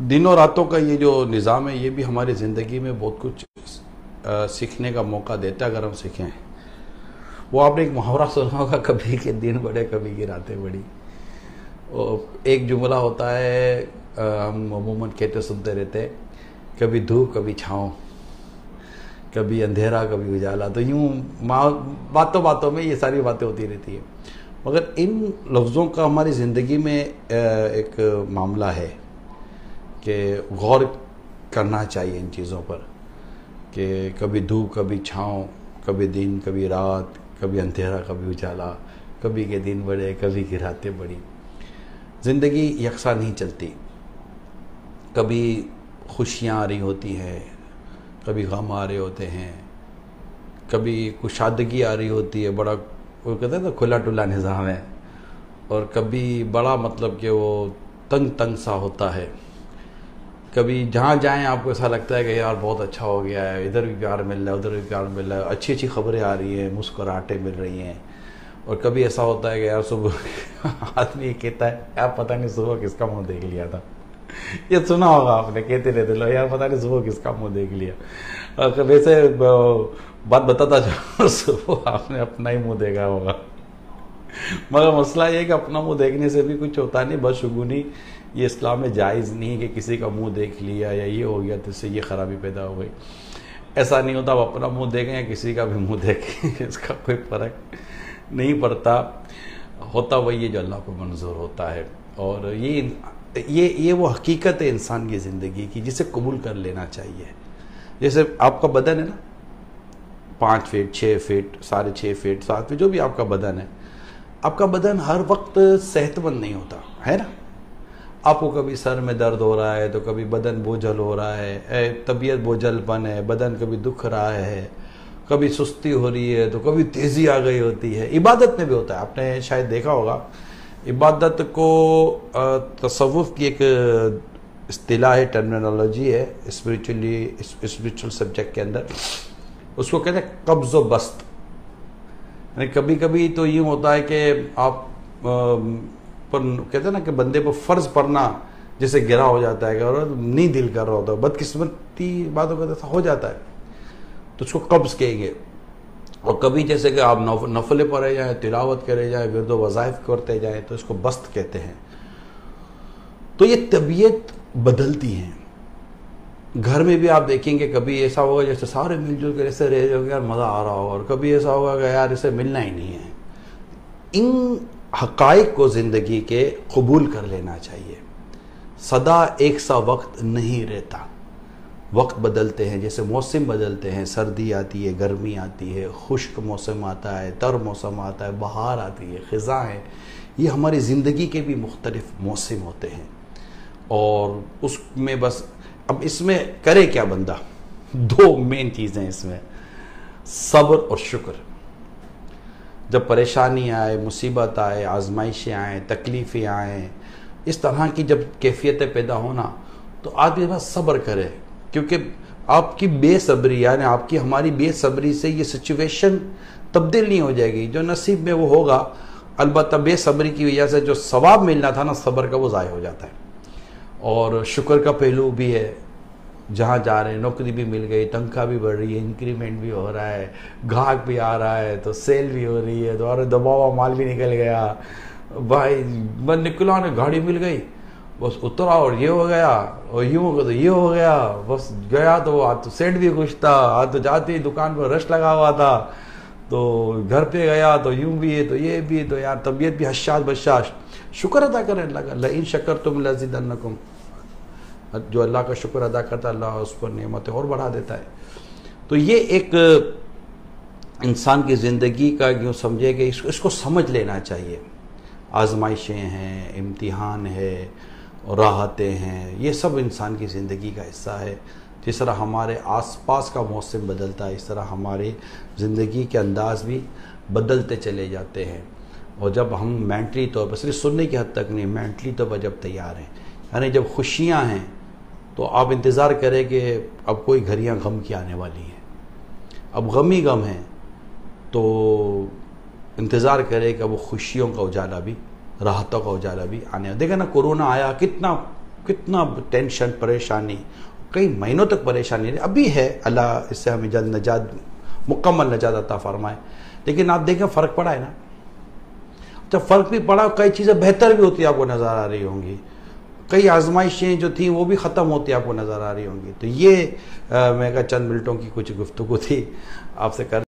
दिन और रातों का ये जो निज़ाम है, ये भी हमारी ज़िंदगी में बहुत कुछ सीखने का मौका देता है अगर हम सीखें। वो आपने एक मुहावरा सुना होगा, कभी के दिन बड़े कभी की रातें बड़ी। एक जुमला होता है, हम अमूमन कहते सुनते रहते हैं, कभी धूप कभी छाँव, कभी अंधेरा कभी उजाला। तो यूँ बातों बातों में ये सारी बातें होती रहती है, मगर इन लफ्ज़ों का हमारी ज़िंदगी में एक मामला है कि गौर करना चाहिए इन चीज़ों पर, कि कभी धूप कभी छाँव, कभी दिन कभी रात, कभी अंधेरा कभी उजाला, कभी के दिन बड़े कभी की रातें बड़ी। ज़िंदगी यकसा नहीं चलती, कभी खुशियाँ आ रही होती हैं, कभी गम आ रहे होते हैं, कभी कुशादगी आ रही होती है, बड़ा वो कहते हैं ना खुला टुला निज़ाम है, और कभी बड़ा मतलब कि वो तंग तंग सा होता है। कभी जहाँ जाएं आपको ऐसा लगता है कि यार बहुत अच्छा हो गया है, इधर भी प्यार मिल रहा है, उधर भी प्यार मिल रहा है, अच्छी अच्छी खबरें आ रही हैं, मुस्कुराहटें मिल रही हैं। और कभी ऐसा होता है कि यार सुबह आदमी ये कहता है यार पता नहीं सुबह किसका मुंह देख लिया था। ये सुना होगा आपने, कहते रहते लो यार पता नहीं सुबह किसका मुंह देख लिया। वैसे बात बताता जाओ, सुबह आपने अपना ही मुंह देखा होगा, मगर मसला ये है कि अपना मुंह देखने से भी कुछ होता नहीं, बदशगुनी ये इस्लाम में जायज़ नहीं है कि किसी का मुंह देख लिया या ये हो गया तो इससे ये ख़राबी पैदा हो गई। ऐसा नहीं होता, आप अपना मुंह देखें या किसी का भी मुंह देखें, इसका कोई फ़र्क नहीं पड़ता। होता वही है जो अल्लाह को मंजूर होता है, और ये वो हकीकत है इंसान की ज़िंदगी की, जिसे कबूल कर लेना चाहिए। जैसे आपका बदन है ना, 5 फीट 6 फीट 6.5 फीट 7 फीट जो भी आपका बदन है, आपका बदन हर वक्त सेहतमंद नहीं होता है ना। आपको कभी सर में दर्द हो रहा है, तो कभी बदन बोझल हो रहा है, तबीयत बोझलपन है, बदन कभी दुख रहा है, कभी सुस्ती हो रही है, तो कभी तेज़ी आ गई होती है। इबादत में भी होता है, आपने शायद देखा होगा, इबादत को तसव्वुफ की एक इस्तिलाह है, टर्मिनोलॉजी है स्पिरिचुअल सब्जेक्ट के अंदर, उसको कहते हैं कब्ज़ व बस्त। यानी कभी कभी तो यूँ होता है कि आप पर कहते हैं ना कि बंदे पर फ़र्ज पड़ना जैसे गिरा हो जाता है, और नहीं दिल कर रहा होता, बदकिस्मती बातों का ऐसा हो जाता है, तो उसको कब्ज़ कहेंगे। और कभी जैसे कि आप नफले पढ़े जाएँ, तिलावत करे जाएँ, विर्द वज़ाइफ करते जाएँ, तो इसको बस्त कहते हैं। तो ये तबीयत बदलती हैं। घर में भी आप देखेंगे, कभी ऐसा होगा जैसे सारे मिलजुल कर ऐसे रह जाओगे यार मज़ा आ रहा होगा, और कभी ऐसा होगा कि यार इसे मिलना ही नहीं है। इन हक़ाइक़ को ज़िंदगी के कबूल कर लेना चाहिए। सदा एक सा वक्त नहीं रहता, वक्त बदलते हैं, जैसे मौसम बदलते हैं, सर्दी आती है, गर्मी आती है, खुश्क मौसम आता है, तर मौसम आता है, बहार आती है, ख़िज़ा है। ये हमारी ज़िंदगी के भी मुख्तलिफ मौसम होते हैं, और उसमें बस अब इसमें करे क्या बंदा, 2 मेन चीज़ें इसमें, सब्र और शुक्र। जब परेशानी आए, मुसीबत आए, आजमाइशें आए, तकलीफ़ें आए, इस तरह की जब कैफियतें पैदा होना, तो आदमी बस सब्र करे, क्योंकि आपकी बेसब्री यानी आपकी हमारी बेसब्री से ये सिचुएशन तब्दील नहीं हो जाएगी। जो नसीब में वो होगा, अलबत्ता बेसब्री की वजह से जो सवाब मिलना था ना सब्र का, वो ज़ाया हो जाता है। और शुक्र का पहलू भी है, जहाँ जा रहे हैं नौकरी भी मिल गई, तनख्वाह भी बढ़ रही है, इंक्रीमेंट भी हो रहा है, ग्राहक भी आ रहा है, तो सेल भी हो रही है, तो और दबावा माल भी निकल गया, भाई मैं निकला ना गाड़ी मिल गई, बस उतरा और ये हो गया, और यूँ हो तो ये हो गया, बस गया तो आज तो सेठ भी खुश था, आज तो जाते ही दुकान पर रश लगा हुआ था, तो घर पे गया तो यूँ भी है तो ये भी है, तो यार तबीयत भी हशाश बशाश। शुक्र अदा करें अल्लाह का, लइन शकरतुम लज़ीदन्नकुम। जो अल्लाह का शुक्र अदा करता है, अल्लाह उस पर नेमतें और बढ़ा देता है। तो ये एक इंसान की ज़िंदगी का यूँ समझे कि इसको समझ लेना चाहिए। आजमाइशें हैं, इम्तिहान है, और राहतें हैं, ये सब इंसान की ज़िंदगी का हिस्सा है। जिस तरह हमारे आसपास का मौसम बदलता है, इस तरह हमारे ज़िंदगी के अंदाज़ भी बदलते चले जाते हैं। और जब हम मेंटली तौर पर, सिर्फ सुनने की हद तक नहीं, मेंटली तौर पर जब तैयार हैं, यानी जब खुशियाँ हैं, तो आप इंतज़ार करें कि अब कोई घड़ियाँ गम की आने वाली हैं, अब गम ही गम है, तो इंतज़ार करें कि वो खुशियों का उजाला भी, राहतों का उजाला भी आने। देखा ना कोरोना आया, कितना कितना टेंशन, परेशानी, कई महीनों तक परेशानी अभी है। अल्लाह इससे हमें जल्द नजात, मुकम्मल नजात अता फरमाए। लेकिन आप देखें फ़र्क पड़ा है ना। जब फ़र्क भी पड़ा, कई चीज़ें बेहतर भी होती आपको नज़र आ रही होंगी, कई आजमाइशें जो थी वो भी ख़त्म होती आपको नज़र आ रही होंगी। तो ये मैं चंद मिनटों की कुछ गुफ्तगू थी आपसे कर